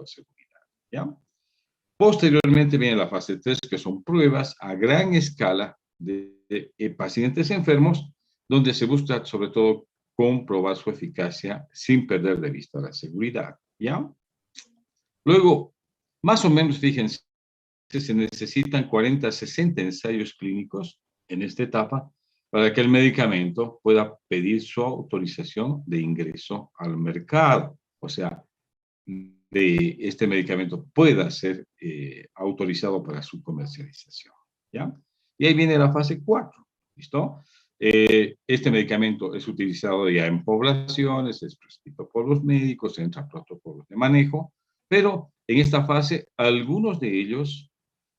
seguridad, ¿ya? Posteriormente viene la fase 3, que son pruebas a gran escala de pacientes enfermos, donde se busca sobre todo comprobar su eficacia sin perder de vista la seguridad, ¿ya? Luego, más o menos, fíjense, se necesitan 40 a 60 ensayos clínicos en esta etapa para que el medicamento pueda pedir su autorización de ingreso al mercado. O sea, de este medicamento pueda ser autorizado para su comercialización, ¿ya? Y ahí viene la fase 4, ¿listo? Este medicamento es utilizado ya en poblaciones, es prescrito por los médicos, entra en protocolos de manejo, pero en esta fase, algunos de ellos,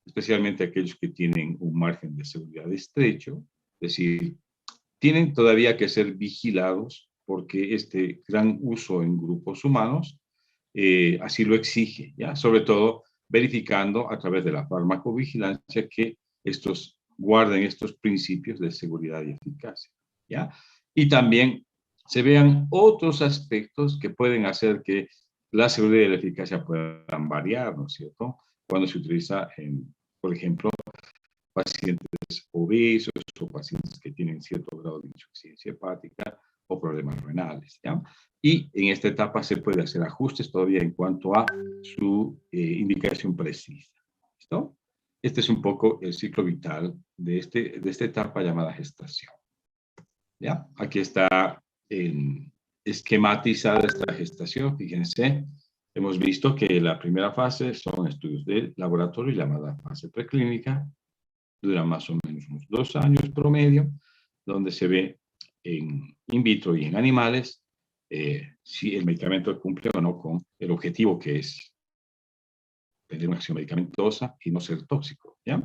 especialmente aquellos que tienen un margen de seguridad estrecho, es decir, tienen todavía que ser vigilados porque este gran uso en grupos humanos así lo exige, ¿ya? Sobre todo verificando a través de la farmacovigilancia que estos guarden estos principios de seguridad y eficacia, ¿ya? Y también se vean otros aspectos que pueden hacer que la seguridad y la eficacia puedan variar, ¿no es cierto? Cuando se utiliza en, por ejemplo, pacientes obesos o pacientes que tienen cierto grado de insuficiencia hepática o problemas renales, ¿ya? Y en esta etapa se puede hacer ajustes todavía en cuanto a su indicación precisa, ¿listo? Este es un poco el ciclo vital de esta etapa llamada gestación, ¿ya? Aquí está esquematizada esta gestación, fíjense. Hemos visto que la primera fase son estudios de laboratorio, llamada fase preclínica, dura más o menos unos 2 años promedio, donde se ve en in vitro y en animales si el medicamento cumple o no con el objetivo que es tener una acción medicamentosa y no ser tóxico, ¿ya?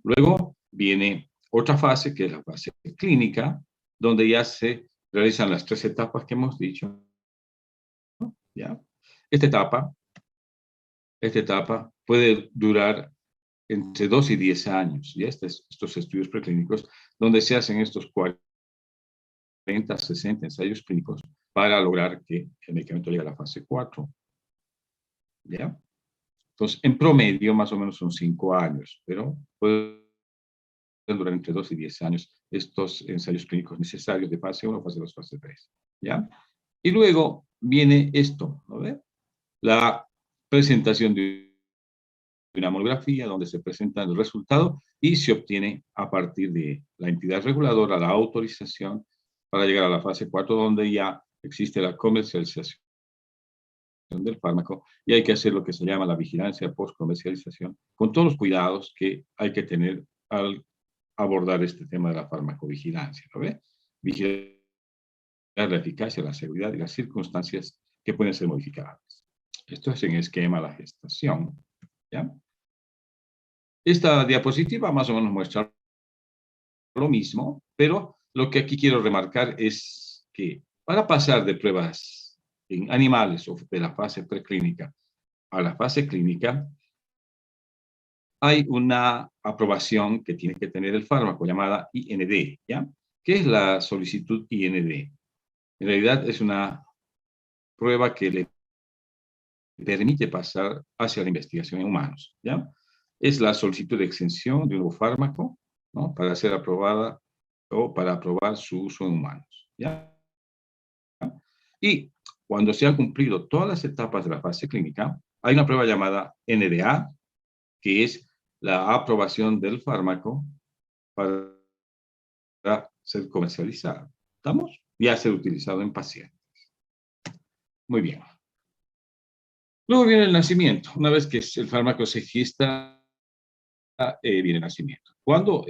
Luego viene otra fase, que es la fase clínica, donde ya se realizan las 3 etapas que hemos dicho, ¿ya? Esta etapa puede durar entre 2 y 10 años, ¿ya? Estos estudios preclínicos, donde se hacen estos 40, 60 ensayos clínicos para lograr que el medicamento llegue a la fase 4, ¿ya? Entonces, en promedio, más o menos son 5 años, pero pueden durar entre 2 y 10 años estos ensayos clínicos necesarios de fase 1, fase 2, fase 3, ¿ya? Y luego viene esto, ¿no ve? La presentación de una monografía donde se presenta el resultado y se obtiene a partir de la entidad reguladora la autorización para llegar a la fase 4, donde ya existe la comercialización del fármaco y hay que hacer lo que se llama la vigilancia post-comercialización, con todos los cuidados que hay que tener al abordar este tema de la farmacovigilancia, ¿no ve? Vigilar la eficacia, la seguridad y las circunstancias que pueden ser modificadas. Esto es en esquema la gestación, ¿ya? Esta diapositiva más o menos muestra lo mismo, pero lo que aquí quiero remarcar es que para pasar de pruebas en animales o de la fase preclínica a la fase clínica, hay una aprobación que tiene que tener el fármaco llamada IND, ¿ya? ¿Qué es la solicitud IND? En realidad es una prueba que le permite pasar hacia la investigación en humanos, ¿ya? Es la solicitud de exención de un nuevo fármaco, ¿no? Para ser aprobada o para aprobar su uso en humanos, ¿ya? Y cuando se han cumplido todas las etapas de la fase clínica, hay una prueba llamada NDA, que es la aprobación del fármaco para ser comercializado. ¿Estamos? Y a ser utilizado en pacientes. Muy bien. Luego viene el nacimiento. Una vez que el fármaco se gesta, viene el nacimiento. ¿Cuándo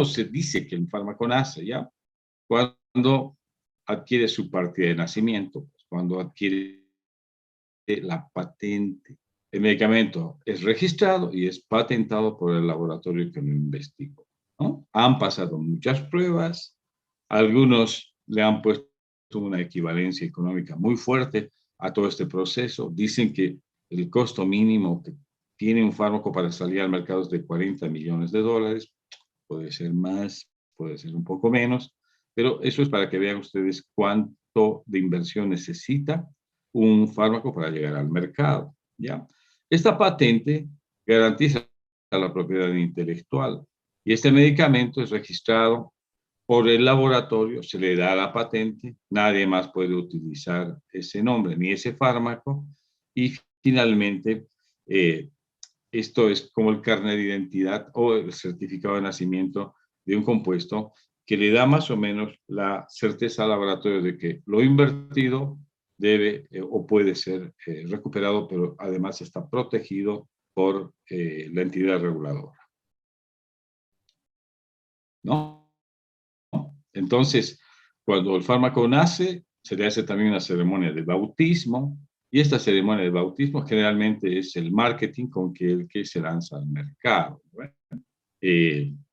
se dice que el fármaco nace? ¿Ya? Cuando adquiere su partida de nacimiento, cuando adquiere la patente. El medicamento es registrado y es patentado por el laboratorio que lo investigó, ¿no? Han pasado muchas pruebas, algunos le han puesto una equivalencia económica muy fuerte a todo este proceso. Dicen que el costo mínimo que tiene un fármaco para salir al mercado es de $40 millones. Puede ser más, puede ser un poco menos, pero eso es para que vean ustedes cuánto de inversión necesita un fármaco para llegar al mercado, ¿ya? Esta patente garantiza la propiedad intelectual y este medicamento es registrado por el laboratorio, se le da la patente, nadie más puede utilizar ese nombre ni ese fármaco y finalmente esto es como el carnet de identidad o el certificado de nacimiento de un compuesto que le da más o menos la certeza al laboratorio de que lo invertido debe o puede ser recuperado, pero además está protegido por la entidad reguladora, ¿no? Entonces, cuando el fármaco nace, se le hace también una ceremonia de bautismo, y esta ceremonia de bautismo generalmente es el marketing con que el que se lanza al mercado, ¿no?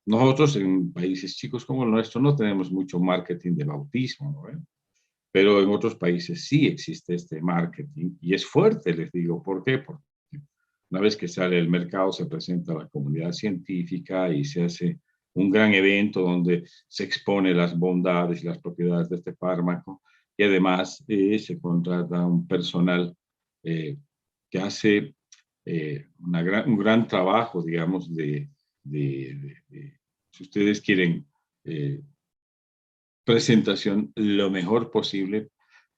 Nosotros en países chicos como el nuestro no tenemos mucho marketing de bautismo, ¿no? Pero en otros países sí existe este marketing y es fuerte, les digo. ¿Por qué? Porque una vez que sale al mercado se presenta a la comunidad científica y se hace un gran evento donde se expone las bondades y las propiedades de este fármaco y además se contrata un personal eh, que hace un gran trabajo, digamos, si ustedes quieren, eh, presentación lo mejor posible.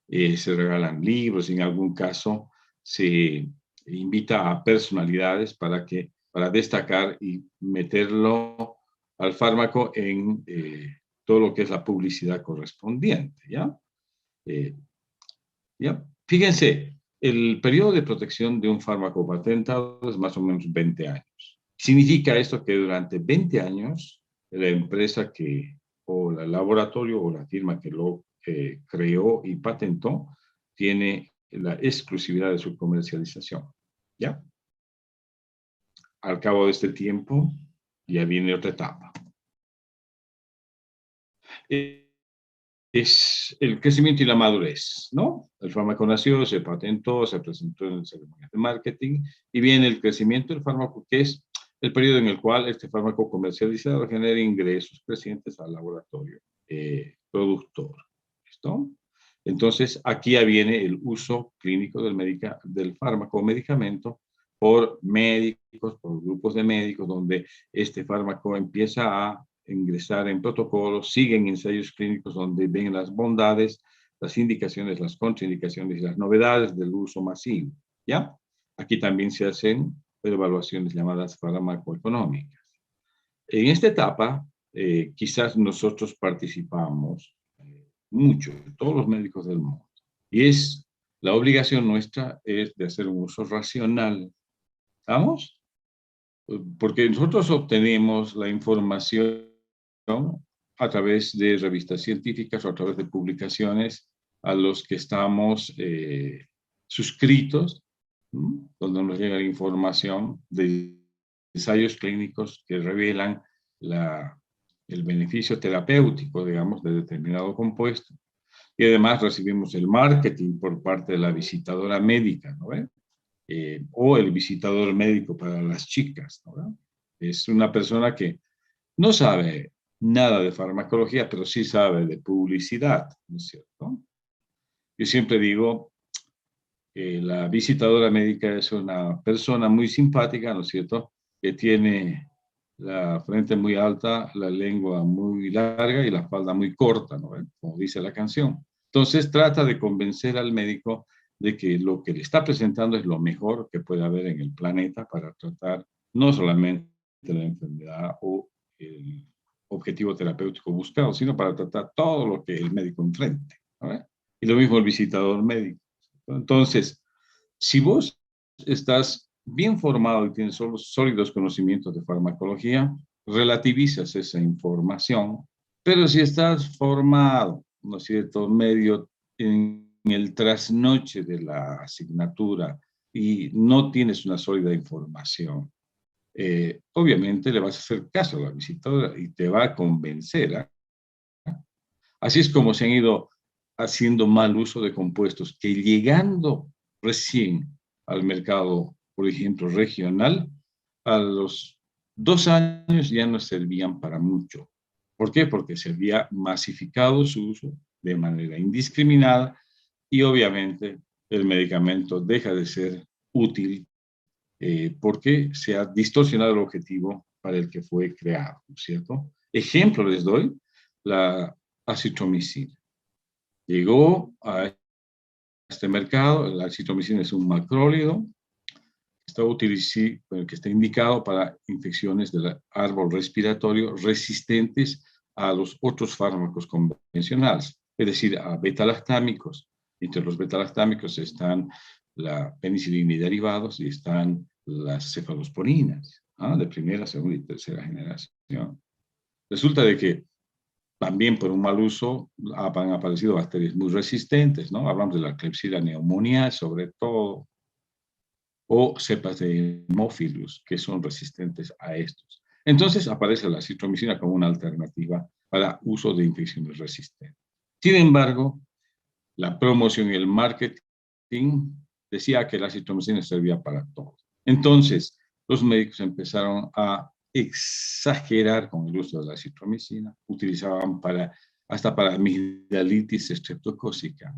Se regalan libros, en algún caso se invita a personalidades para destacar y meterlo al fármaco en todo lo que es la publicidad correspondiente, ¿ya? Eh, ¿Ya? Fíjense, el periodo de protección de un fármaco patentado es más o menos 20 años. Significa esto que durante 20 años la empresa o el laboratorio o la firma que lo creó y patentó tiene la exclusividad de su comercialización. ¿Ya? Al cabo de este tiempo ya viene otra etapa. Es el crecimiento y la madurez, ¿no? El fármaco nació, se patentó, se presentó en ceremonias de marketing y viene el crecimiento del fármaco, que es el periodo en el cual este fármaco comercializado genera ingresos crecientes al laboratorio productor. ¿Listo? Entonces, aquí ya viene el uso clínico del fármaco o medicamento por médicos, por grupos de médicos, donde este fármaco empieza a ingresar en protocolos, siguen ensayos clínicos donde ven las bondades, las indicaciones, las contraindicaciones y las novedades del uso masivo, ¿ya? Aquí también se hacen evaluaciones llamadas farmacoeconómicas. En esta etapa, quizás nosotros participamos mucho, todos los médicos del mundo, y es la obligación nuestra es de hacer un uso racional, ¿estamos? Porque nosotros obtenemos la información, ¿no?, a través de revistas científicas o a través de publicaciones a los que estamos suscritos, ¿no?, donde nos llega la información de ensayos clínicos que revelan el beneficio terapéutico, digamos, de determinado compuesto. Y además recibimos el marketing por parte de la visitadora médica, ¿no? O el visitador médico para las chicas, ¿no? Es una persona que no sabe nada de farmacología, pero sí sabe de publicidad, ¿no es cierto? Yo siempre digo que la visitadora médica es una persona muy simpática, ¿no es cierto?, que tiene la frente muy alta, la lengua muy larga y la falda muy corta, ¿no?, como dice la canción. Entonces trata de convencer al médico de que lo que le está presentando es lo mejor que puede haber en el planeta para tratar no solamente la enfermedad o el objetivo terapéutico buscado, sino para tratar todo lo que el médico enfrente, ¿no? Y lo mismo el visitador médico. Entonces, si vos estás bien formado y tienes sólidos conocimientos de farmacología, relativizas esa información, pero si estás formado, ¿no es cierto?, medio en el trasnoche de la asignatura y no tienes una sólida información, obviamente le vas a hacer caso a la visitadora y te va a convencer, ¿eh? Así es como se han ido haciendo mal uso de compuestos que llegando recién al mercado, por ejemplo, regional, a los 2 años ya no servían para mucho. ¿Por qué? Porque se había masificado su uso de manera indiscriminada y obviamente el medicamento deja de ser útil porque se ha distorsionado el objetivo para el que fue creado, ¿no es cierto? Ejemplo les doy, la acitromicina. Llegó a este mercado, la acitromicina es un macrólido que está indicado para infecciones del árbol respiratorio resistentes a los otros fármacos convencionales, es decir, a betalactámicos. Entre los betalactámicos están la penicilina y derivados y están las cefalosporinas, ¿ah? De primera, segunda y tercera generación. Resulta de que también por un mal uso han aparecido bacterias muy resistentes, ¿no? Hablamos de la Klebsiella pneumoniae, sobre todo, o cepas de Haemophilus, que son resistentes a estos. Entonces aparece la citromicina como una alternativa para uso de infecciones resistentes. Sin embargo, la promoción y el marketing decía que la citromicina servía para todo. Entonces, los médicos empezaron a exagerar con el uso de la citromicina, utilizaban hasta para amigdalitis estreptocócica.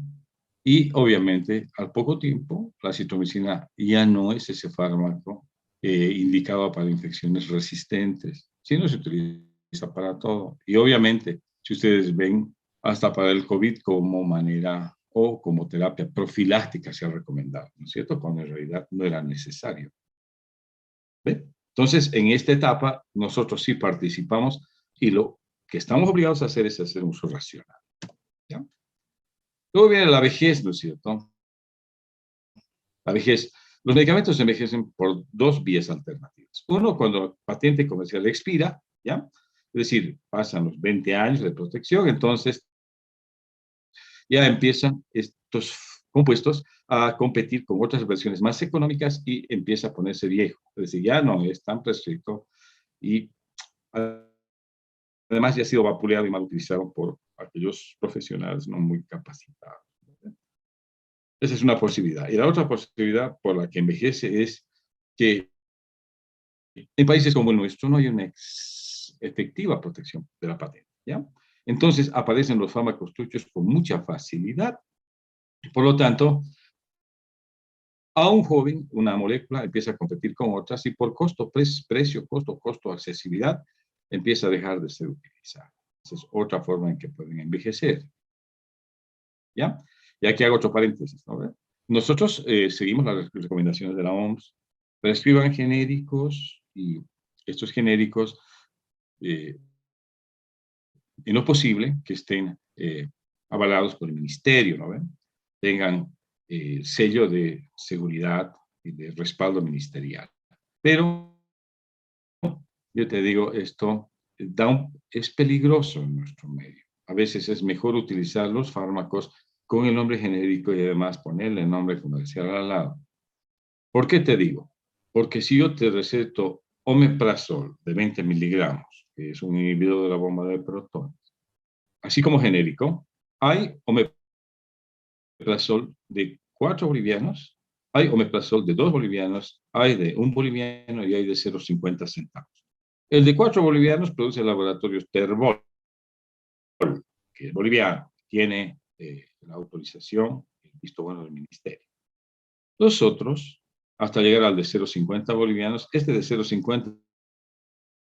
Y obviamente, al poco tiempo, la citromicina ya no es ese fármaco indicado para infecciones resistentes, sino se utiliza para todo. Y obviamente, si ustedes ven, hasta para el COVID como manera o como terapia profiláctica se ha recomendado, ¿no es cierto? Cuando en realidad no era necesario. ¿Ve? Entonces, en esta etapa, nosotros sí participamos y lo que estamos obligados a hacer es hacer un uso racional. ¿Ya? Luego viene la vejez, ¿no es cierto? La vejez. Los medicamentos se envejecen por dos vías alternativas. Uno, cuando la patente comercial expira, ¿ya? Es decir, pasan los 20 años de protección, entonces ya empiezan estos compuestos a competir con otras versiones más económicas y empieza a ponerse viejo. Es decir, ya no es tan prescrito y además ya ha sido vapuleado y mal utilizado por aquellos profesionales no muy capacitados. Esa es una posibilidad. Y la otra posibilidad por la que envejece es que en países como el nuestro no hay una efectiva protección de la patente, ¿ya? Entonces aparecen los fármacos truchos con mucha facilidad. Por lo tanto, a un joven, una molécula empieza a competir con otras y por precio, costo, accesibilidad, empieza a dejar de ser utilizada. Esa es otra forma en que pueden envejecer. ¿Ya? Y aquí hago otro paréntesis, ¿no? Nosotros seguimos las recomendaciones de la OMS, prescriban genéricos y estos genéricos, en lo posible, que estén avalados por el ministerio, ¿no ven? Tengan sello de seguridad y de respaldo ministerial. Pero yo te digo, esto es peligroso en nuestro medio. A veces es mejor utilizar los fármacos con el nombre genérico y además ponerle el nombre comercial al lado. ¿Por qué te digo? Porque si yo te receto omeprazol de 20 miligramos, que es un inhibidor de la bomba de protones, así como genérico, hay omeprazol de 4 bolivianos, hay omeprazol de 2 bolivianos, hay de 1 boliviano y hay de 0,50 centavos. El de 4 bolivianos produce el laboratorio Terbol, que es boliviano, tiene la autorización, el visto bueno del ministerio. Los otros, hasta llegar al de 0,50 bolivianos, este de 0,50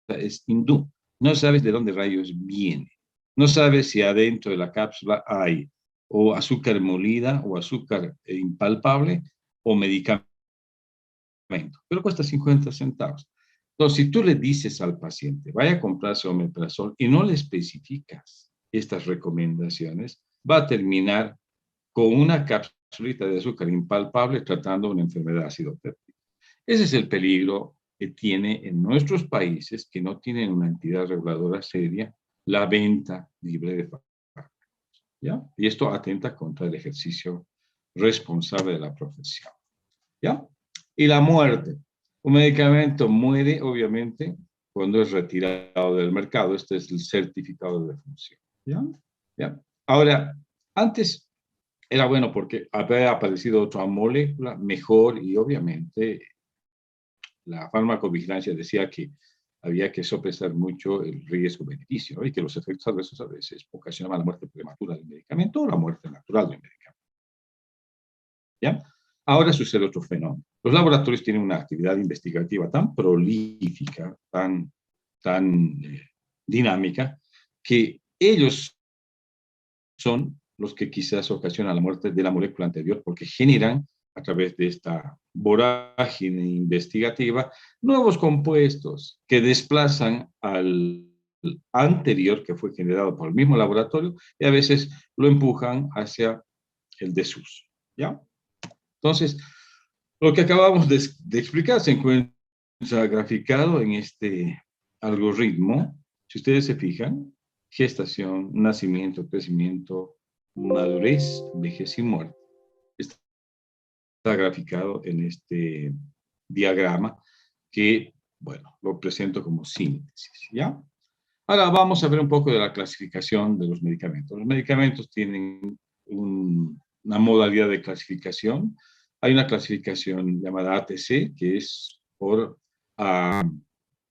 es hindú. No sabes de dónde rayos viene. No sabes si adentro de la cápsula hay o azúcar molida o azúcar impalpable o medicamento, pero cuesta 50 centavos. Entonces, si tú le dices al paciente, vaya a comprarse omeprazol y no le especificas estas recomendaciones, va a terminar con una capsulita de azúcar impalpable tratando una enfermedad ácido péptico. Ese es el peligro que tiene en nuestros países que no tienen una entidad reguladora seria la venta libre de fármacos, ¿ya? Y esto atenta contra el ejercicio responsable de la profesión, ¿ya? Y la muerte. Un medicamento muere, obviamente, cuando es retirado del mercado. Este es el certificado de defunción, ¿ya? ¿Ya? Ahora, antes era bueno porque había aparecido otra molécula mejor y obviamente la farmacovigilancia decía que había que sopesar mucho el riesgo-beneficio, ¿no? Y que los efectos adversos a veces ocasionaban la muerte prematura del medicamento o la muerte natural del medicamento. ¿ya? Ahora sucede otro fenómeno. Los laboratorios tienen una actividad investigativa tan prolífica, tan dinámica, que ellos son los que quizás ocasionan la muerte de la molécula anterior porque generan, a través de esta vorágine investigativa, nuevos compuestos que desplazan al anterior que fue generado por el mismo laboratorio y a veces lo empujan hacia el desuso, ¿ya? Entonces, lo que acabamos de explicar se encuentra graficado en este algoritmo. Si ustedes se fijan, gestación, nacimiento, crecimiento, madurez, vejez y muerte. Está graficado en este diagrama que, bueno, lo presento como síntesis, ¿ya? Ahora vamos a ver un poco de la clasificación de los medicamentos. Los medicamentos tienen una modalidad de clasificación. Hay una clasificación llamada ATC, que es por, en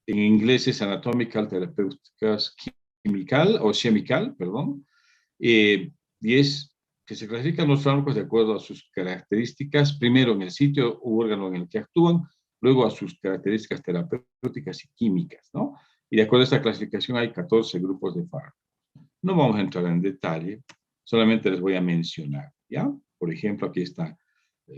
inglés es Anatomical Therapeuticas Chemical, o Chemical, perdón, y es que se clasifican los fármacos de acuerdo a sus características, primero en el sitio u órgano en el que actúan, luego a sus características terapéuticas y químicas, ¿no? Y de acuerdo a esta clasificación hay 14 grupos de fármacos. No vamos a entrar en detalle, solamente les voy a mencionar, ¿ya? Por ejemplo, aquí está.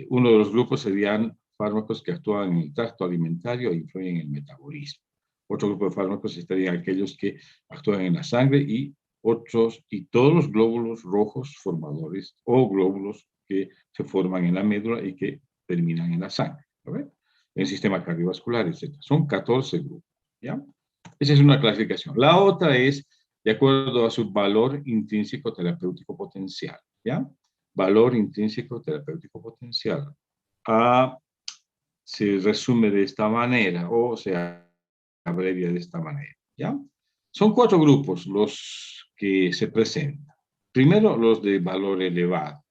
Uno de los grupos serían fármacos que actúan en el tracto alimentario e influyen en el metabolismo. Otro grupo de fármacos estarían aquellos que actúan en la sangre y otros, y todos los glóbulos rojos formadores o glóbulos que se forman en la médula y que terminan en la sangre, ¿no? En el sistema cardiovascular, etc. Son 14 grupos, ¿ya? Esa es una clasificación. La otra es de acuerdo a su valor intrínseco terapéutico potencial, ¿ya? Valor intrínseco terapéutico potencial. Se resume de esta manera o se abrevia de esta manera, ¿ya? Son 4 grupos los que se presentan. Primero, los de valor elevado.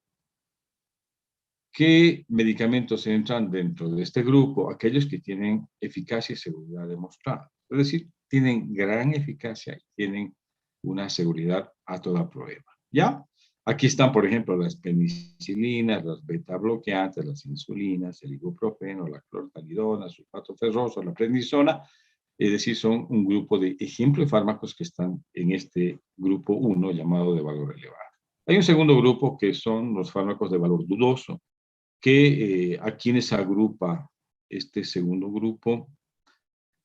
¿Qué medicamentos entran dentro de este grupo? Aquellos que tienen eficacia y seguridad demostrada. Es decir, tienen gran eficacia y tienen una seguridad a toda prueba, ¿ya? Aquí están, por ejemplo, las penicilinas, las beta bloqueantes, las insulinas, el ibuprofeno, la clortalidona, sulfato ferroso, la prednisona. Es decir, son un grupo de ejemplo de fármacos que están en este grupo 1 llamado de valor elevado. Hay un segundo grupo que son los fármacos de valor dudoso, que a quienes agrupa este segundo grupo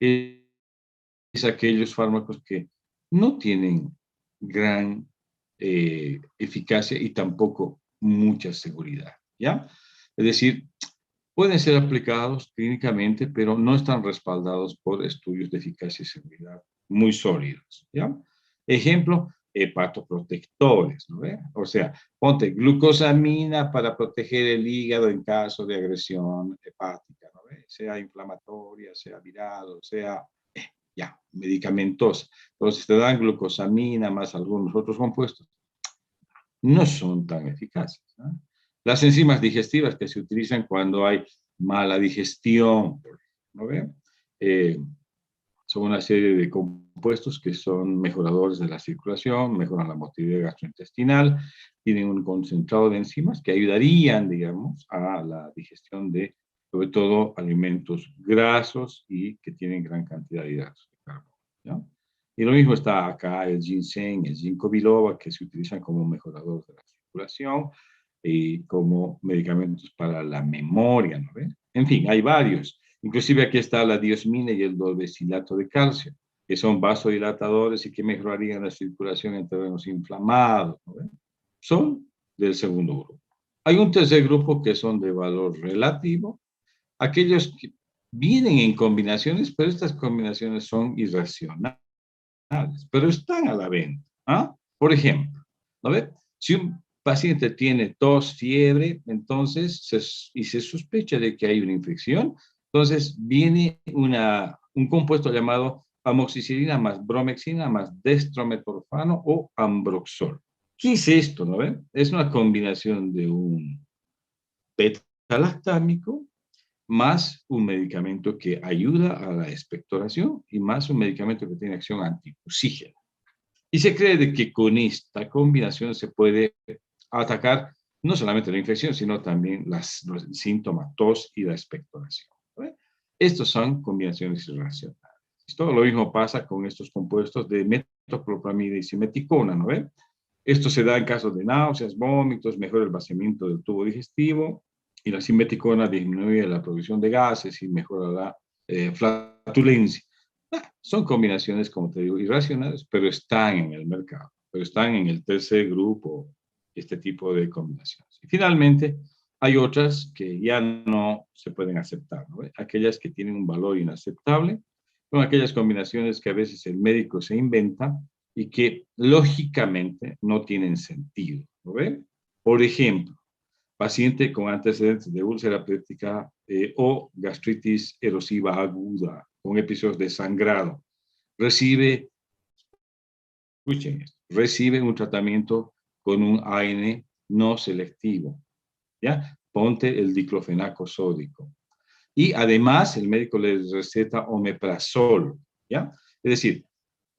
es aquellos fármacos que no tienen gran eficacia y tampoco mucha seguridad, ¿ya? Es decir, pueden ser aplicados clínicamente, pero no están respaldados por estudios de eficacia y seguridad muy sólidos, ¿ya? Ejemplo, hepatoprotectores, ¿no ve? O sea, ponte glucosamina para proteger el hígado en caso de agresión hepática, ¿no ve? Sea inflamatoria, sea viral, sea, ya, medicamentosa. Entonces te dan glucosamina más algunos otros compuestos. No son tan eficaces, ¿no? Las enzimas digestivas que se utilizan cuando hay mala digestión, ¿no ve? Son una serie de compuestos que son mejoradores de la circulación, mejoran la motilidad gastrointestinal, tienen un concentrado de enzimas que ayudarían, digamos, a la digestión de, sobre todo, alimentos grasos y que tienen gran cantidad de hidratos de carbono, ¿no? Y lo mismo está acá el ginseng, el ginkgo biloba, que se utilizan como mejoradores de la circulación y como medicamentos para la memoria, ¿no ven? En fin, hay varios. Inclusive aquí está la diosmina y el dolbecilato de calcio, que son vasodilatadores y que mejorarían la circulación en terrenos inflamados, ¿no ven? Son del segundo grupo. Hay un tercer grupo que son de valor relativo, aquellos que vienen en combinaciones, pero estas combinaciones son irracionales, pero están a la venta, ¿ah? Por ejemplo, ¿no ve? Si un paciente tiene tos, fiebre, entonces, y se sospecha de que hay una infección, entonces viene un compuesto llamado amoxicilina más bromexina más dextrometorfano o ambroxol. ¿Qué es esto, no ve? Es una combinación de un beta-lactámico más un medicamento que ayuda a la expectoración y más un medicamento que tiene acción antitusígena. Y se cree de que con esta combinación se puede atacar no solamente la infección, sino también los síntomas, tos y la expectoración. ¿Ve? Estos son combinaciones irracionales. Todo lo mismo pasa con estos compuestos de metoclopramida y simeticona, ¿no ve? Esto se da en casos de náuseas, vómitos, mejora el vaciamiento del tubo digestivo, y la simeticona disminuye la producción de gases y mejora la flatulencia. Son combinaciones, como te digo, irracionales, pero están en el mercado, pero están en el tercer grupo, este tipo de combinaciones. Y finalmente, hay otras que ya no se pueden aceptar, ¿no? Aquellas que tienen un valor inaceptable, son aquellas combinaciones que a veces el médico se inventa y que lógicamente no tienen sentido, ¿no ven? Por ejemplo, paciente con antecedentes de úlcera péptica o gastritis erosiva aguda con episodios de sangrado, recibe, escuchen esto, recibe un tratamiento con un AN no selectivo, ¿ya? Ponte el diclofenaco sódico. Y además el médico le receta omeprazol, ¿ya? Es decir,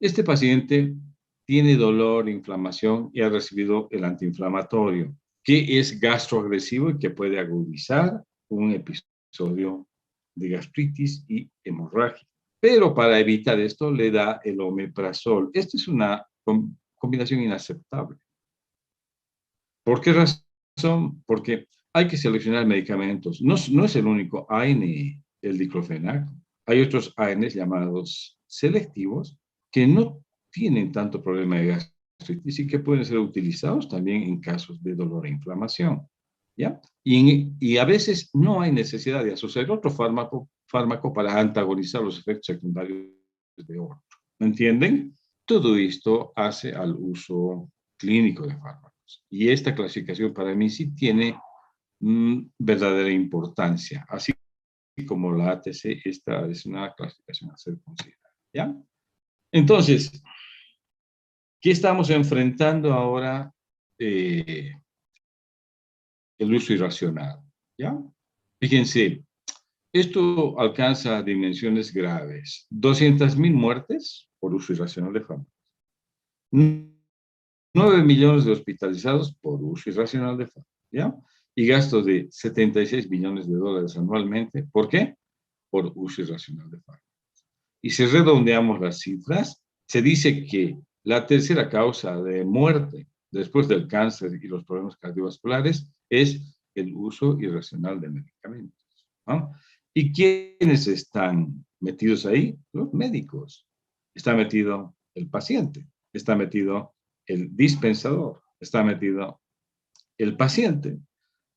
este paciente tiene dolor, inflamación y ha recibido el antiinflamatorio, que es gastroagresivo y que puede agudizar un episodio de gastritis y hemorragia. Pero para evitar esto le da el omeprazol. Esta es una combinación inaceptable. ¿Por qué razón? Porque hay que seleccionar medicamentos. No es el único AN, el diclofenac. Hay otros ANs llamados selectivos que no tienen tanto problema de gastritis y que pueden ser utilizados también en casos de dolor e inflamación. ¿Ya? Y a veces no hay necesidad de asociar otro fármaco para antagonizar los efectos secundarios de otro. ¿Me entienden? Todo esto hace al uso clínico de fármacos. Y esta clasificación para mí sí tiene verdadera importancia. Así como la ATC, esta es una clasificación a ser considerada. ¿Ya? Entonces, ¿qué estamos enfrentando ahora? El uso irracional. ¿Ya? Fíjense, esto alcanza dimensiones graves. 200.000 muertes por uso irracional de fármacos. 9 millones de hospitalizados por uso irracional de fármacos, ¿ya? Y gastos de 76 billones de dólares anualmente. ¿Por qué? Por uso irracional de fármacos. Y si redondeamos las cifras, se dice que la tercera causa de muerte después del cáncer y los problemas cardiovasculares es el uso irracional de medicamentos, ¿no? ¿Y quiénes están metidos ahí? Los médicos. Está metido el paciente, está metido el dispensador, está metido el paciente,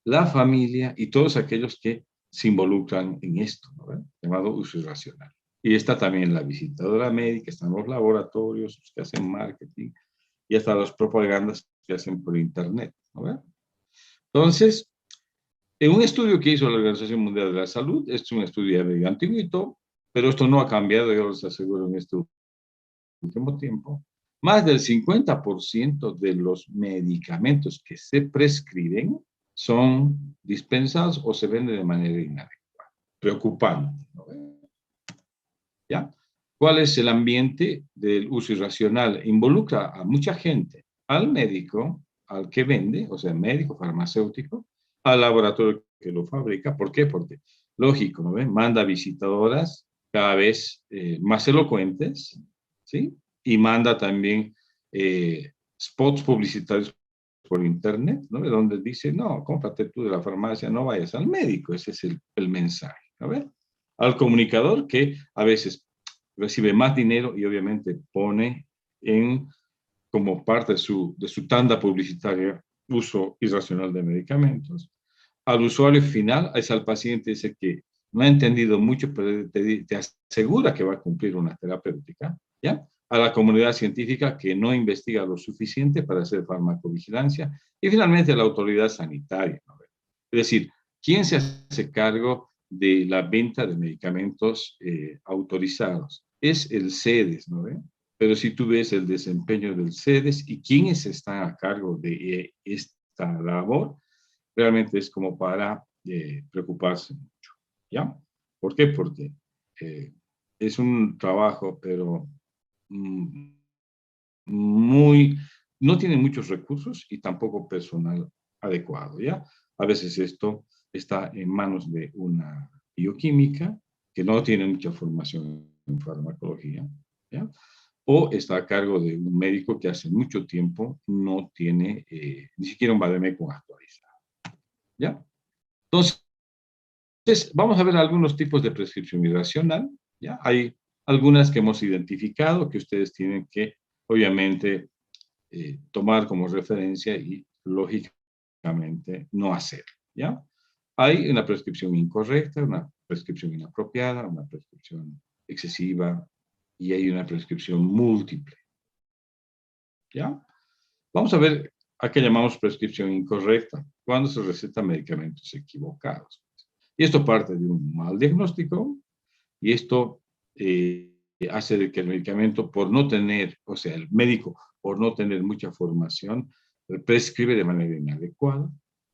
la familia y todos aquellos que se involucran en esto, ¿no? Llamado uso irracional. Y está también la visitadora médica, están los laboratorios, los que hacen marketing, y hasta las propagandas que hacen por internet, ¿no? Entonces, en un estudio que hizo la Organización Mundial de la Salud, este es un estudio medio antiguito, pero esto no ha cambiado, yo les aseguro, en este último tiempo. Más del 50% de los medicamentos que se prescriben son dispensados o se venden de manera inadecuada. Preocupante, ¿no? ¿Ya? ¿Cuál es el ambiente del uso irracional? Involucra a mucha gente, al médico, al que vende, o sea, médico, farmacéutico, al laboratorio que lo fabrica. ¿Por qué? Porque, lógico, ¿no? Manda visitadoras cada vez más elocuentes, ¿sí? Y manda también spots publicitarios por internet, ¿no? Donde dice, no, cómprate tú de la farmacia, no vayas al médico. Ese es el mensaje, ¿no? Al comunicador que a veces recibe más dinero y obviamente pone en, como parte de su tanda publicitaria, uso irracional de medicamentos. Al usuario final es al paciente ese que no ha entendido mucho, pero te asegura que va a cumplir una terapéutica, ¿ya? A la comunidad científica que no investiga lo suficiente para hacer farmacovigilancia y finalmente a la autoridad sanitaria, ¿no? Es decir, ¿quién se hace cargo de la venta de medicamentos autorizados? Es el CEDES, ¿no? Pero si tú ves el desempeño del CEDES y quiénes están a cargo de esta labor, realmente es como para preocuparse mucho, ¿ya? ¿Por qué? Porque es un trabajo, pero muy, no tiene muchos recursos y tampoco personal adecuado, ¿ya? A veces esto está en manos de una bioquímica que no tiene mucha formación en farmacología, ¿ya? O está a cargo de un médico que hace mucho tiempo no tiene ni siquiera un vademécum actualizado, ¿ya? Entonces, vamos a ver algunos tipos de prescripción irracional, ¿ya? Hay algunas que hemos identificado que ustedes tienen que, obviamente, tomar como referencia y, lógicamente, no hacer, ¿ya? Hay una prescripción incorrecta, una prescripción inapropiada, una prescripción excesiva y hay una prescripción múltiple, ¿ya? Vamos a ver a qué llamamos prescripción incorrecta, cuando se recetan medicamentos equivocados. Y esto parte de un mal diagnóstico y esto hace de que el medicamento, por no tener, o sea, el médico, por no tener mucha formación, prescribe de manera inadecuada,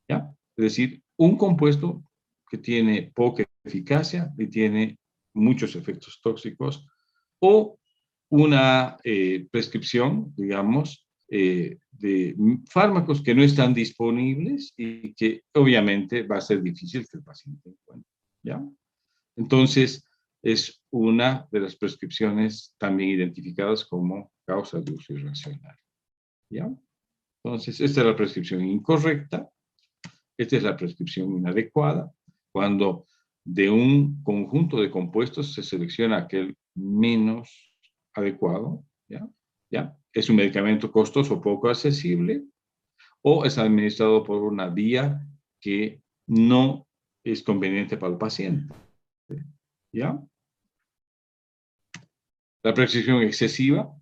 ¿ya? Es decir, un compuesto que tiene poca eficacia y tiene muchos efectos tóxicos, o una prescripción, digamos, de fármacos que no están disponibles y que obviamente va a ser difícil que el paciente encuentre, ¿ya? Entonces, es una de las prescripciones también identificadas como causa de uso irracional, ¿ya? Entonces, esta es la prescripción incorrecta, esta es la prescripción inadecuada, cuando de un conjunto de compuestos se selecciona aquel menos adecuado, ¿ya? ¿Ya? Es un medicamento costoso, poco accesible, o es administrado por una vía que no es conveniente para el paciente, ¿ya? La prescripción excesiva,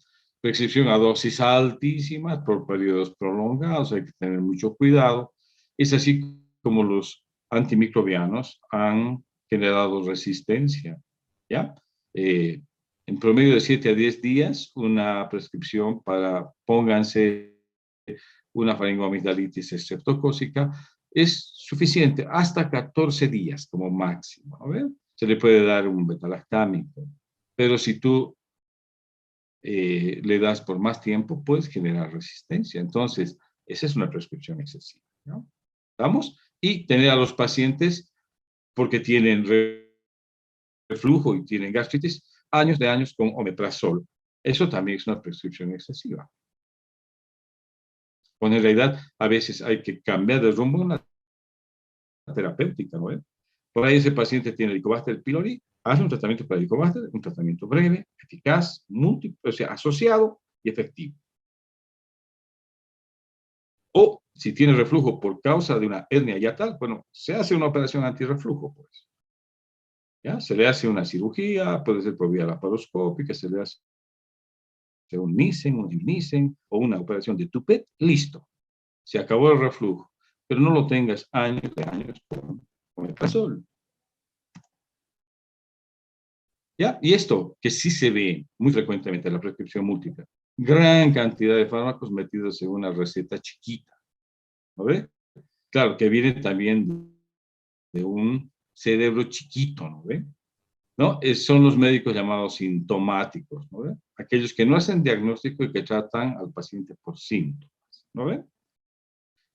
prescripción a dosis altísimas por periodos prolongados, hay que tener mucho cuidado. Es así como los antimicrobianos han generado resistencia, ¿ya? En promedio de 7 a 10 días, una prescripción para, pónganse, una faringoamigdalitis estreptocócica es suficiente, hasta 14 días como máximo, ¿no? Se le puede dar un betalactámico, pero si tú le das por más tiempo, puedes generar resistencia. Entonces, esa es una prescripción excesiva, ¿no? ¿Vamos? Y tener a los pacientes, porque tienen reflujo y tienen gastritis, años de años con omeprazol. Eso también es una prescripción excesiva. Cuando en realidad a veces hay que cambiar de rumbo en la terapéutica, ¿no? Por ahí ese paciente tiene Helicobacter pylori, hace un tratamiento para Helicobacter, un tratamiento breve, eficaz, múltiple, o sea, asociado y efectivo. O si tiene reflujo por causa de una hernia yatal, bueno, se hace una operación antirreflujo, pues. ¿Ya? Se le hace una cirugía, puede ser por vía laparoscópica, se le hace un Nissen, un Nissen o una operación de Toupet, listo. Se acabó el reflujo. Pero no lo tengas años de años con el Omeprazol. ¿Ya? Y esto, que sí se ve muy frecuentemente en la prescripción múltiple, gran cantidad de fármacos metidos en una receta chiquita, ¿no ve? Claro, que viene también de un cerebro chiquito, ¿no ve? ¿No? Son los médicos llamados sintomáticos, ¿no ve? Aquellos que no hacen diagnóstico y que tratan al paciente por síntomas, ¿no ve?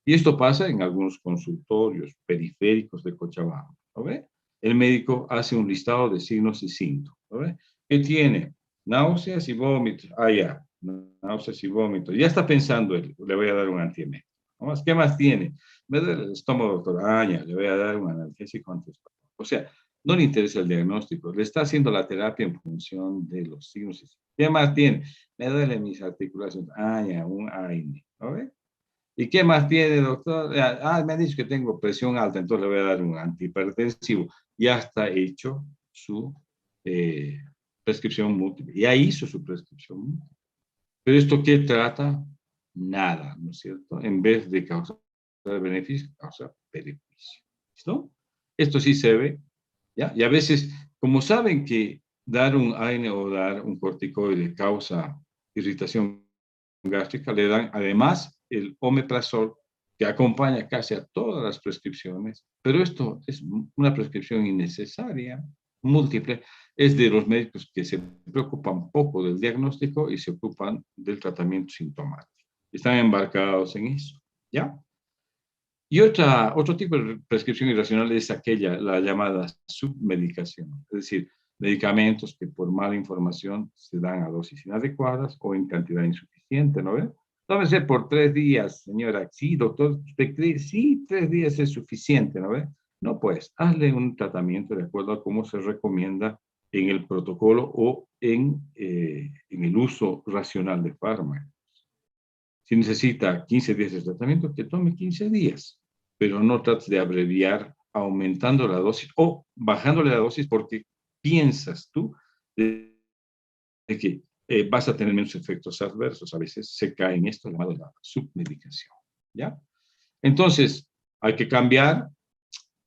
Y esto pasa en algunos consultorios periféricos de Cochabamba, ¿no ve? El médico hace un listado de signos y síntomas, ¿no ve? ¿Qué tiene? Náuseas y vómitos. Ah, ya, náuseas y vómitos. Ya está pensando él, le voy a dar un antiemético. ¿No? ¿Qué más tiene? Me duele el estómago, doctor. Ah, ya, le voy a dar un analgésico antiespasmódico. O sea, no le interesa el diagnóstico, le está haciendo la terapia en función de los signos y síntomas. ¿Qué más tiene? Me duelen mis articulaciones. Ah, ya, un AINE, ¿no ve? ¿Y qué más tiene, doctor? Me ha dicho que tengo presión alta, entonces le voy a dar un antihipertensivo. Ya está hecho su eh, prescripción múltiple. Ya hizo su prescripción múltiple. Pero esto, ¿qué trata? Nada, ¿no es cierto? En vez de causar beneficio, causa beneficio. ¿Listo? Esto sí se ve, ¿ya? Y a veces, como saben que dar un AINE o dar un corticoide causa irritación gástrica, le dan además el omeprazol, que acompaña casi a todas las prescripciones, pero esto es una prescripción innecesaria, múltiple, es de los médicos que se preocupan poco del diagnóstico y se ocupan del tratamiento sintomático. Están embarcados en eso, ¿ya? Y otro tipo de prescripción irracional es aquella, la llamada submedicación, es decir, medicamentos que por mala información se dan a dosis inadecuadas o en cantidad insuficiente, ¿no ve? Tómese por 3 días, señora. Sí, doctor, ¿usted cree? Sí, 3 días es suficiente, ¿no ve? No, pues, hazle un tratamiento de acuerdo a cómo se recomienda en el protocolo o en el uso racional de fármacos. Si necesita 15 días de tratamiento, que tome 15 días, pero no trate de abreviar aumentando la dosis o bajándole la dosis porque piensas tú de que vas a tener menos efectos adversos. A veces se cae en esto llamado la submedicación, ¿ya? Entonces, hay que cambiar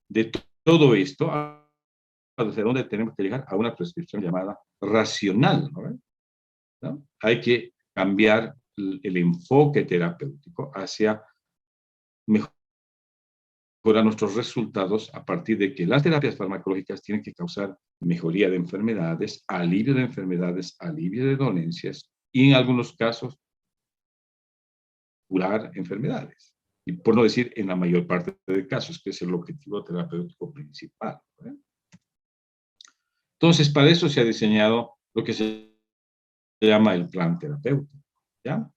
de todo esto hacia dónde tenemos que llegar a una prescripción llamada racional, ¿no? ¿No? Hay que cambiar el enfoque terapéutico hacia mejorar nuestros resultados a partir de que las terapias farmacológicas tienen que causar mejoría de enfermedades, alivio de dolencias y en algunos casos curar enfermedades. Y por no decir en la mayor parte de casos, que es el objetivo terapéutico principal, ¿eh? Entonces, para eso se ha diseñado lo que se llama el plan terapéutico, ¿ya?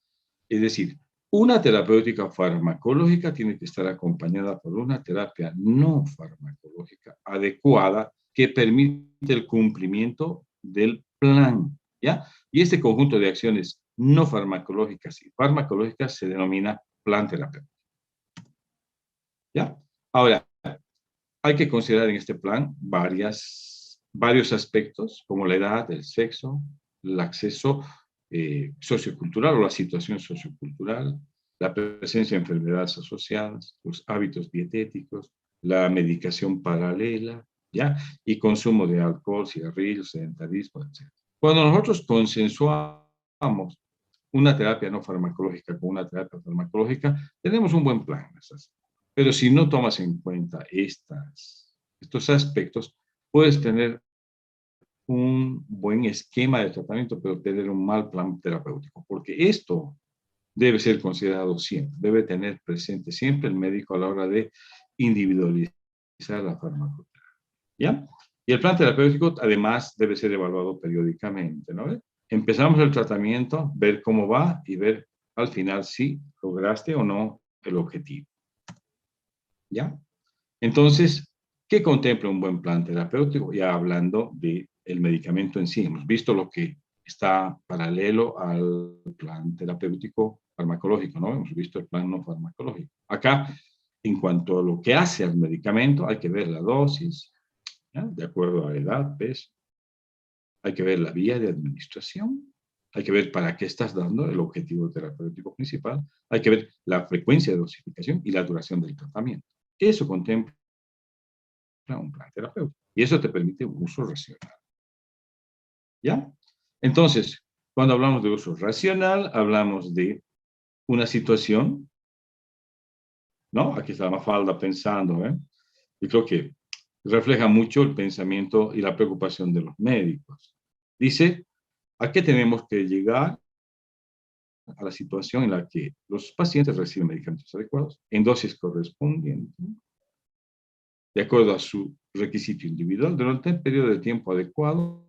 Es decir, una terapéutica farmacológica tiene que estar acompañada por una terapia no farmacológica adecuada que permite el cumplimiento del plan, ¿ya? Y este conjunto de acciones no farmacológicas y farmacológicas se denomina plan terapéutico, ¿ya? Ahora, hay que considerar en este plan varios aspectos, como la edad, el sexo, el acceso sociocultural o la situación sociocultural, la presencia de enfermedades asociadas, los hábitos dietéticos, la medicación paralela, ¿ya? Y consumo de alcohol, cigarrillos, sedentarismo, etc. Cuando nosotros consensuamos una terapia no farmacológica con una terapia farmacológica, tenemos un buen plan. Pero si no tomas en cuenta estos aspectos, puedes tener un buen esquema de tratamiento, pero tener un mal plan terapéutico, porque esto debe ser considerado siempre, debe tener presente siempre el médico a la hora de individualizar la farmacoterapia, ¿ya? Y el plan terapéutico, además, debe ser evaluado periódicamente, ¿no? Empezamos el tratamiento, ver cómo va y ver al final si lograste o no el objetivo, ¿ya? Entonces, ¿qué contempla un buen plan terapéutico? Ya hablando del medicamento en sí, hemos visto lo que está paralelo al plan terapéutico farmacológico, ¿no? Hemos visto el plan no farmacológico. Acá, en cuanto a lo que hace al medicamento, hay que ver la dosis, ¿ya? De acuerdo a la edad, peso. Hay que ver la vía de administración. Hay que ver para qué estás dando el objetivo terapéutico principal. Hay que ver la frecuencia de dosificación y la duración del tratamiento. Eso contempla un plan terapéutico. Y eso te permite un uso racional, ¿ya? Entonces, cuando hablamos de uso racional, hablamos de una situación, ¿no? Aquí está Mafalda pensando, ¿eh? Y creo que refleja mucho el pensamiento y la preocupación de los médicos. Dice, ¿a qué tenemos que llegar? A la situación en la que los pacientes reciben medicamentos adecuados en dosis correspondientes, de acuerdo a su requisito individual, durante el periodo de tiempo adecuado,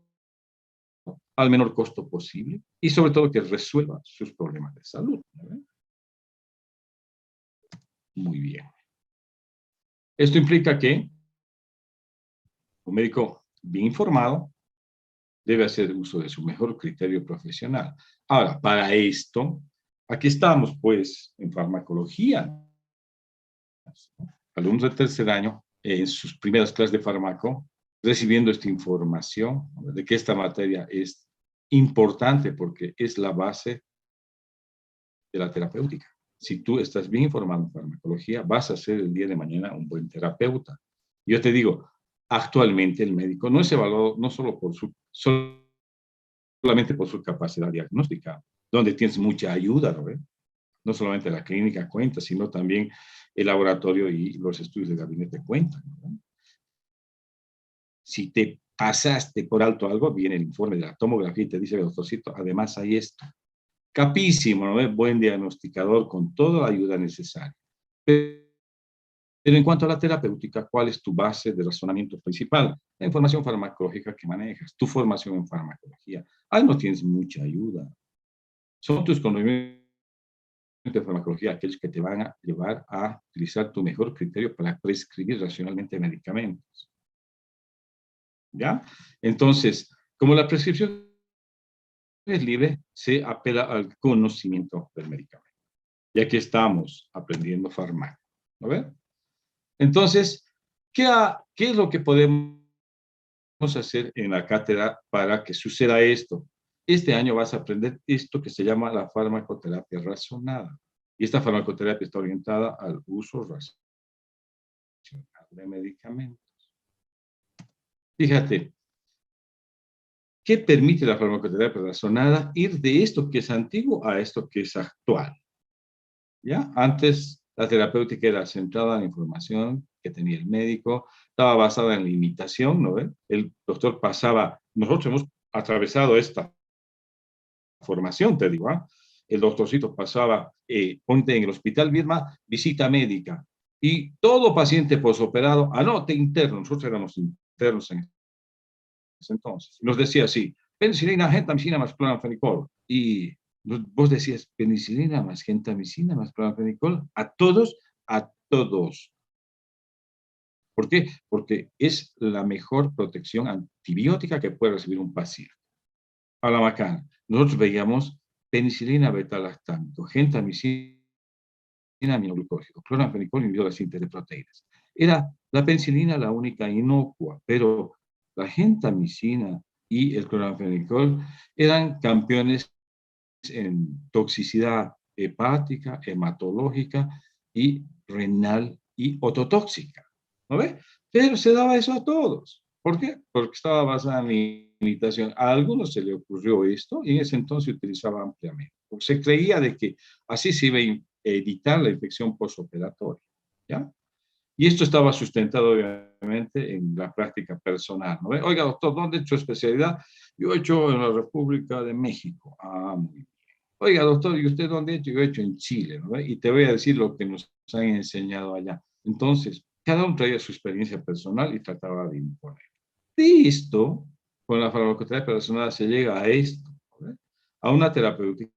al menor costo posible y sobre todo que resuelva sus problemas de salud, ¿no? Muy bien. Esto implica que un médico bien informado debe hacer uso de su mejor criterio profesional. Ahora, para esto, aquí estamos pues en farmacología. Alumnos de tercer año, en sus primeras clases de fármaco, recibiendo esta información, ¿no? De que esta materia es importante porque es la base de la terapéutica. Si tú estás bien informado en farmacología, vas a ser el día de mañana un buen terapeuta. Yo te digo, actualmente el médico no es evaluado no solo solamente por su capacidad diagnóstica, donde tienes mucha ayuda, ¿no? No solamente la clínica cuenta, sino también el laboratorio y los estudios de gabinete cuentan, ¿no? Si te pasaste por alto algo, viene el informe de la tomografía y te dice, doctorcito, además hay esto. Capísimo, ¿no? Buen diagnosticador con toda la ayuda necesaria. Pero en cuanto a la terapéutica, ¿cuál es tu base de razonamiento principal? La información farmacológica que manejas, tu formación en farmacología. Ahí no tienes mucha ayuda. Son tus conocimientos de farmacología aquellos que te van a llevar a utilizar tu mejor criterio para prescribir racionalmente medicamentos. ¿Ya? Entonces, como la prescripción es libre, se apela al conocimiento del medicamento. Y aquí estamos aprendiendo farmacia. ¿No ven? Entonces, ¿qué es lo que podemos hacer en la cátedra para que suceda esto? Este año vas a aprender esto que se llama la farmacoterapia razonada. Y esta farmacoterapia está orientada al uso racional de medicamentos. Fíjate, ¿qué permite la farmacoterapia razonada? Ir de esto que es antiguo a esto que es actual. ¿Ya? Antes la terapéutica era centrada en la información que tenía el médico, estaba basada en la imitación, ¿no ven? El doctor pasaba, nosotros hemos atravesado esta formación, te digo, ¿ah? El doctorcito pasaba, ponte en el hospital Birma, visita médica, y todo paciente posoperado, anote interno, nosotros éramos internos en ese entonces, nos decía así, penicilina, gentamicina más cloranfenicol, y vos decías, penicilina más gentamicina más cloranfenicol, a todos. ¿Por qué? Porque es la mejor protección antibiótica que puede recibir un paciente. A la bacana. Nosotros veíamos penicilina beta-lactámico, gentamicina aminoglucósido, cloranfenicol inhibidor la síntesis de proteínas. Era la penicilina la única inocua, pero la gentamicina y el cloranfenicol eran campeones en toxicidad hepática, hematológica y renal y ototóxica. ¿No ve? Pero se daba eso a todos. ¿Por qué? Porque estaba basada en la imitación. A algunos se le ocurrió esto y en ese entonces se utilizaba ampliamente. Porque se creía de que así se iba a evitar la infección postoperatoria. ¿Ya? Y esto estaba sustentado, obviamente, en la práctica personal. ¿No ve? Oiga, doctor, ¿dónde he hecho especialidad? Yo he hecho en la República de México. Ah, muy bien. Oiga, doctor, ¿y usted dónde ha hecho? Yo he hecho en Chile, ¿no? Y te voy a decir lo que nos han enseñado allá. Entonces, cada uno traía su experiencia personal y trataba de imponer. De esto, con la farmacoterapia personal se llega a esto, ¿no? A una terapéutica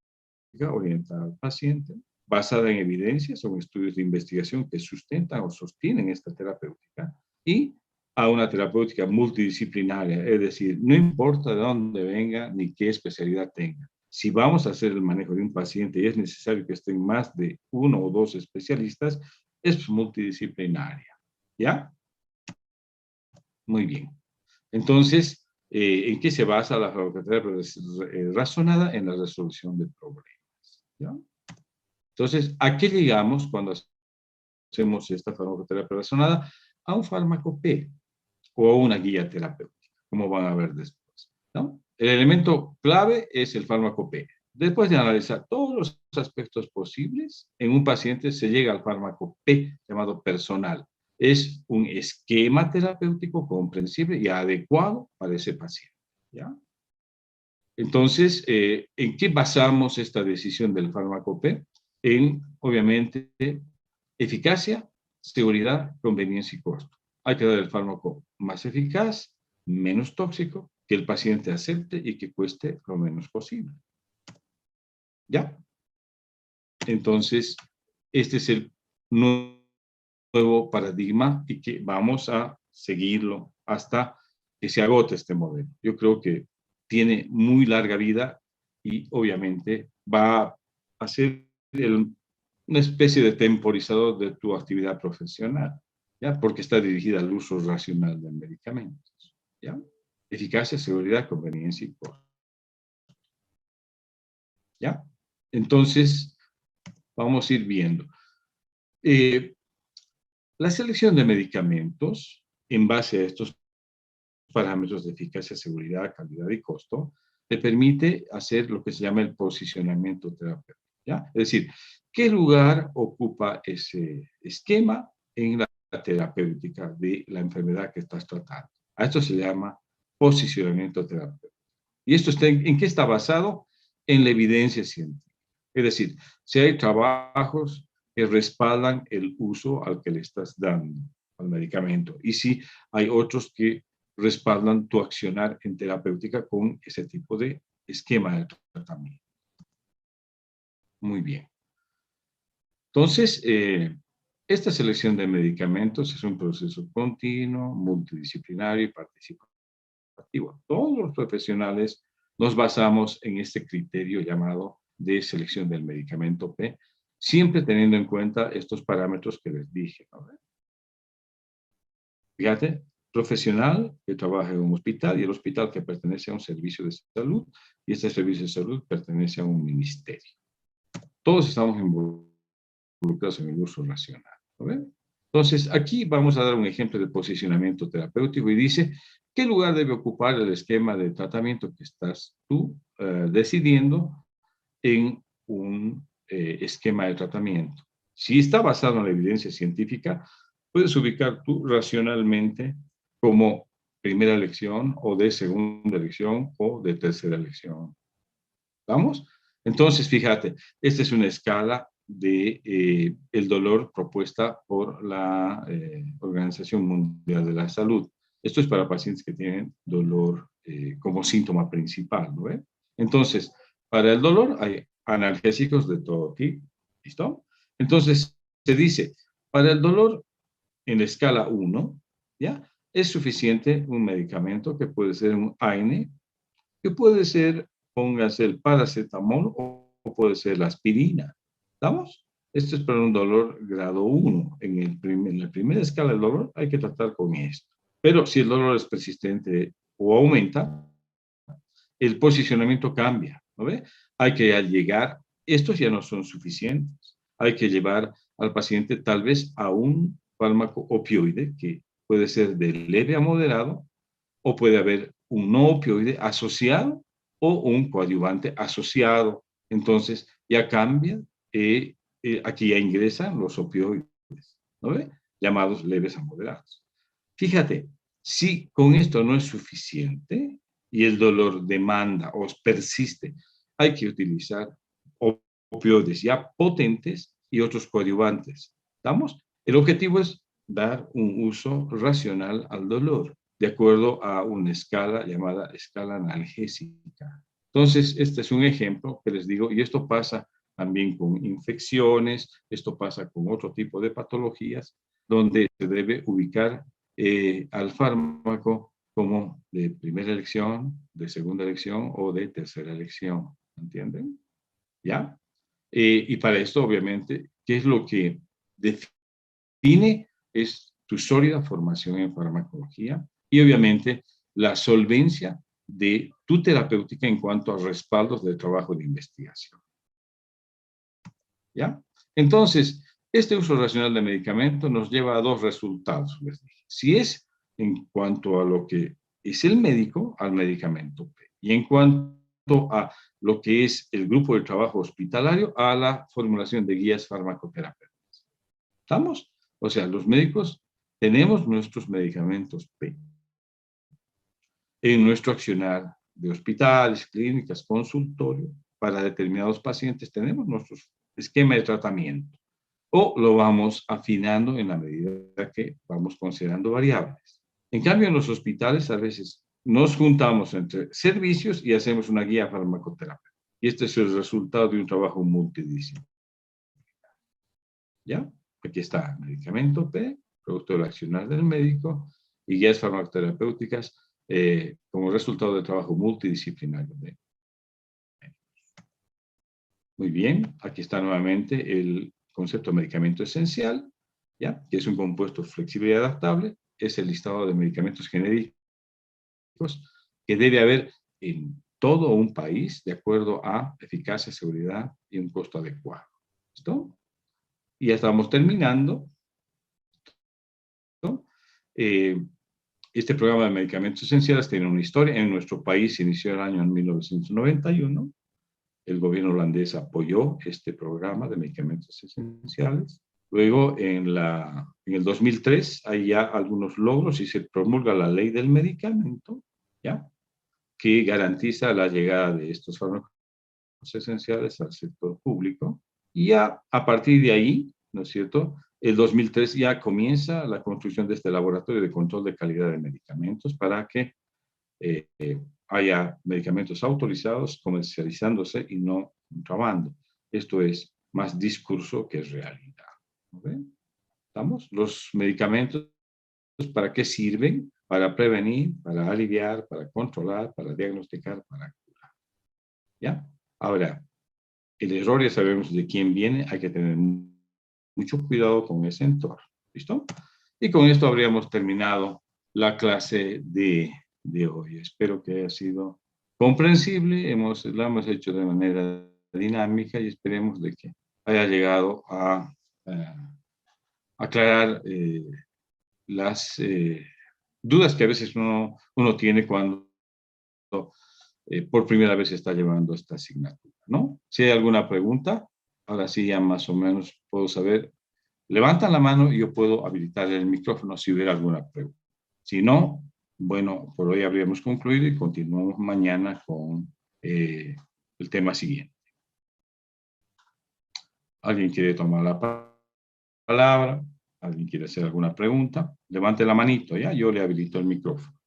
orientada al paciente, basada en evidencias o en estudios de investigación que sustentan o sostienen esta terapéutica, y a una terapéutica multidisciplinaria, es decir, no importa de dónde venga ni qué especialidad tenga. Si vamos a hacer el manejo de un paciente y es necesario que estén más de uno o dos especialistas, es multidisciplinaria. ¿Ya? Muy bien. Entonces, ¿en qué se basa la farmacoterapia razonada? En la resolución de problemas. ¿Ya? Entonces, ¿a qué llegamos cuando hacemos esta farmacoterapia razonada? A un fármaco P o a una guía terapéutica, como van a ver después, ¿no? El elemento clave es el fármaco P. Después de analizar todos los aspectos posibles, en un paciente se llega al fármaco P, llamado personal. Es un esquema terapéutico comprensible y adecuado para ese paciente, ¿ya? Entonces, ¿en qué basamos esta decisión del fármaco P? En, obviamente, eficacia, seguridad, conveniencia y costo. Hay que dar el fármaco más eficaz, menos tóxico, que el paciente acepte y que cueste lo menos posible. ¿Ya? Entonces, este es el nuevo paradigma y que vamos a seguirlo hasta que se agote este modelo. Yo creo que tiene muy larga vida y obviamente va a ser una especie de temporizador de tu actividad profesional, ¿ya? Porque está dirigida al uso racional de medicamentos, ¿ya? Eficacia, seguridad, conveniencia y costo, ¿ya? Entonces, vamos a ir viendo. Eh, la selección de medicamentos en base a estos parámetros de eficacia, seguridad, calidad y costo, te permite hacer lo que se llama el posicionamiento terapéutico, ¿ya? Es decir, ¿qué lugar ocupa ese esquema en la terapéutica de la enfermedad que estás tratando? A esto se llama posicionamiento terapéutico. ¿Y esto está en qué está basado? En la evidencia científica. Es decir, si hay trabajos que respaldan el uso al que le estás dando al medicamento. Y sí, hay otros que respaldan tu accionar en terapéutica con ese tipo de esquema de tratamiento. Muy bien. Entonces, esta selección de medicamentos es un proceso continuo, multidisciplinario y participativo. Todos los profesionales nos basamos en este criterio llamado de selección del medicamento P, siempre teniendo en cuenta estos parámetros que les dije, ¿no? Fíjate, profesional que trabaja en un hospital y el hospital que pertenece a un servicio de salud y este servicio de salud pertenece a un ministerio. Todos estamos involucrados en el uso racional, ¿no? Entonces, aquí vamos a dar un ejemplo de posicionamiento terapéutico y dice, ¿qué lugar debe ocupar el esquema de tratamiento que estás tú decidiendo en un esquema de tratamiento? Si está basado en la evidencia científica, puedes ubicar tú racionalmente como primera elección o de segunda elección o de tercera elección. ¿Vamos? Entonces, fíjate, esta es una escala de el dolor propuesta por la Organización Mundial de la Salud. Esto es para pacientes que tienen dolor como síntoma principal, ¿no ve? Entonces, para el dolor hay analgésicos de todo tipo, ¿listo? Entonces, se dice, para el dolor en la escala 1, ¿ya? Es suficiente un medicamento que puede ser un AINE, que puede ser, póngase el paracetamol o puede ser la aspirina. ¿Estamos? Esto es para un dolor grado 1. En la primera escala del dolor hay que tratar con esto. Pero si el dolor es persistente o aumenta, el posicionamiento cambia, ¿no ve? Hay que llegar, estos ya no son suficientes. Hay que llevar al paciente tal vez a un fármaco opioide que puede ser de leve a moderado o puede haber un no opioide asociado o un coadyuvante asociado. Entonces, ya cambia, aquí ya ingresan los opioides, ¿no ve? Llamados leves a moderados. Fíjate, si con esto no es suficiente y el dolor demanda o persiste, hay que utilizar opioides ya potentes y otros coadyuvantes. ¿Estamos? El objetivo es dar un uso racional al dolor de acuerdo a una escala llamada escala analgésica. Entonces, este es un ejemplo que les digo, y esto pasa también con infecciones, esto pasa con otro tipo de patologías, donde se debe ubicar al fármaco como de primera elección, de segunda elección o de tercera elección. ¿Entienden? ¿Ya? Y para esto, obviamente, ¿qué es lo que define? Es tu sólida formación en farmacología y obviamente la solvencia de tu terapéutica en cuanto a respaldos de trabajo de investigación. ¿Ya? Entonces, este uso racional de medicamentos nos lleva a dos resultados, les dije. Si es en cuanto a lo que es el médico, al medicamento P. Y en cuanto a lo que es el grupo de trabajo hospitalario, a la formulación de guías farmacoterapéuticas. ¿Estamos? O sea, los médicos tenemos nuestros medicamentos P. En nuestro accionar de hospitales, clínicas, consultorio, para determinados pacientes tenemos nuestro esquema de tratamiento o lo vamos afinando en la medida que vamos considerando variables. En cambio, en los hospitales a veces nos juntamos entre servicios y hacemos una guía farmacoterapéutica. Y este es el resultado de un trabajo multidisciplinario. ¿Ya? Aquí está medicamento P, producto del accionar del médico, y guías farmacoterapéuticas como resultado del trabajo multidisciplinario. Muy bien, aquí está nuevamente el concepto de medicamento esencial, ¿ya? Que es un compuesto flexible y adaptable, es el listado de medicamentos genéricos que debe haber en todo un país de acuerdo a eficacia, seguridad y un costo adecuado. ¿Listo? Y ya estamos terminando, ¿no? Este programa de medicamentos esenciales tiene una historia. En nuestro país se inició el año 1991. El gobierno holandés apoyó este programa de medicamentos esenciales. Luego, en el 2003, hay ya algunos logros y se promulga la ley del medicamento, ¿ya? Que garantiza la llegada de estos fármacos esenciales al sector público. Y ya a partir de ahí, ¿no es cierto? El 2003 ya comienza la construcción de este laboratorio de control de calidad de medicamentos para que eh, haya medicamentos autorizados comercializándose y no contrabando. Esto es más discurso que realidad. ¿Ok? ¿Estamos? Los medicamentos, ¿para qué sirven? Para prevenir, para aliviar, para controlar, para diagnosticar, para curar. ¿Ya? Ahora, el error ya sabemos de quién viene, hay que tener mucho cuidado con ese entorno. ¿Listo? Y con esto habríamos terminado la clase de hoy. Espero que haya sido comprensible, la hemos hecho de manera dinámica y esperemos de que haya llegado a aclarar las dudas que a veces uno tiene cuando por primera vez está llevando esta asignatura, ¿no? Si hay alguna pregunta, ahora sí ya más o menos puedo saber. Levantan la mano y yo puedo habilitar el micrófono si hubiera alguna pregunta. Si no, bueno, por hoy habríamos concluido y continuamos mañana con el tema siguiente. ¿Alguien quiere tomar la palabra? ¿Alguien quiere hacer alguna pregunta? Levante la manito, ¿ya? Yo le habilito el micrófono.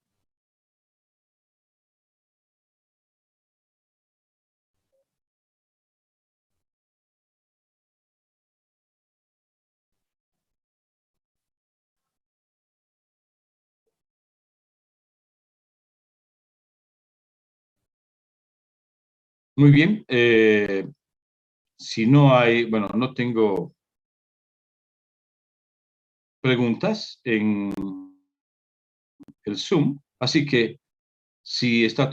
Muy bien. Si no hay, bueno, no tengo preguntas en el Zoom, así que si está